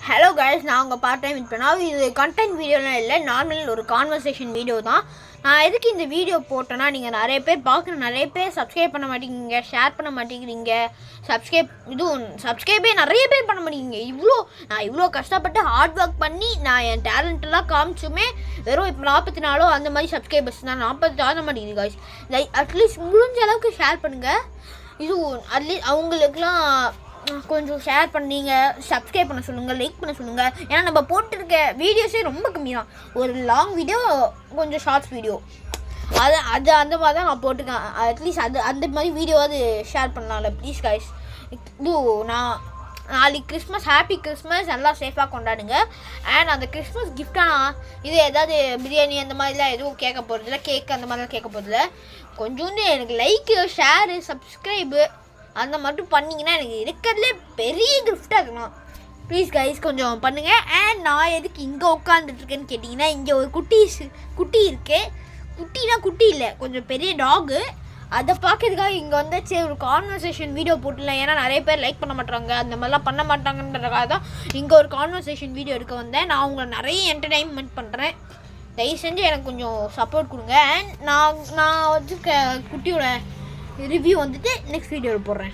Hello guys, நான் உங்கள் part time பண்ணால் இது கண்டென்ட் வீடியோலாம் இல்லை, நார்மல் ஒரு கான்வர்சேஷன் வீடியோ தான். நான் எதுக்கு இந்த வீடியோ போட்டேன்னா, நீங்கள் நிறைய பேர் பார்க்குற நிறைய பேர் சப்ஸ்கிரைப் பண்ண மாட்டேங்கிறீங்க, ஷேர் பண்ண மாட்டேங்கிறீங்க, சப்ஸ்கிரைபே நிறைய பேர் பண்ண மாட்டேங்கிறீங்க. நான் இவ்வளோ கஷ்டப்பட்டு ஹார்ட் ஒர்க் பண்ணி நான் என் டேலண்ட்டெல்லாம் காமிச்சுமே வெறும் இப்போ 44 அந்த மாதிரி சப்ஸ்கிரைபர்ஸ் தான், 40 ஆக மாட்டேங்குது கைஸ். அட்லீஸ்ட் முடிஞ்ச அளவுக்கு ஷேர் பண்ணுங்கள். அட்லீஸ்ட் அவங்களுக்குலாம் கொஞ்சம் ஷேர் பண்ணீங்க, சப்ஸ்கிரைப் பண்ண சொல்லுங்கள், லைக் பண்ண சொல்லுங்கள். ஏன்னா நம்ம போட்டிருக்க வீடியோஸே ரொம்ப கம்மி தான். ஒரு லாங் வீடியோ, கொஞ்சம் ஷார்ட்ஸ் வீடியோ, அது அந்த மாதிரி தான் நான் போட்டிருக்கேன். அட்லீஸ்ட் அந்த மாதிரி வீடியோவாவது ஷேர் பண்ணலாம்ல ப்ளீஸ் கைஸ். நான் நாளைக்கு கிறிஸ்மஸ், ஹாப்பி கிறிஸ்மஸ், நல்லா சேஃபாக கொண்டாடுங்க. அண்ட் அந்த கிறிஸ்மஸ் கிஃப்டாக இது ஏதாவது பிரியாணி அந்த மாதிரிலாம் எதுவும் கேட்க போகிறதில்ல, கேக் அந்த மாதிரிலாம் கேட்க போகிறதில்ல. கொஞ்சோண்டு எனக்கு லைக்கு, ஷேரு, சப்ஸ்கிரைபு அந்த மட்டும் பண்ணிங்கன்னா எனக்கு இருக்கிறதுலே பெரிய கிஃப்டாக இருக்கணும் ப்ளீஸ் கைஸ், கொஞ்சம் பண்ணுங்கள். அண்ட் நான் எதுக்கு இங்கே உட்காந்துட்ருக்கேன்னு கேட்டிங்கன்னா, இங்கே ஒரு குட்டி இருக்குது. குட்டி இல்லை, கொஞ்சம் பெரிய டாகு. அதை பார்க்கறதுக்காக இங்கே வந்தாச்சு. ஒரு கான்வர்சேஷன் வீடியோ போட்டுடலாம், ஏன்னா நிறைய பேர் லைக் பண்ண மாட்டாங்க, அந்த மாதிரிலாம் பண்ண மாட்டாங்கன்றதுக்காக தான் இங்கே ஒரு கான்வர்சேஷன் வீடியோ எடுக்க வந்தேன். நான் உங்களை நிறைய என்டர்டைன்மெண்ட் பண்ணுறேன், தயவு செஞ்சு எனக்கு கொஞ்சம் சப்போர்ட் கொடுங்க. அண்ட் நான் வச்சுருக்க குட்டியோட ரிவ்யூ வந்துட்டு நெக்ஸ்ட் வீடியோவில் போடுறேன்.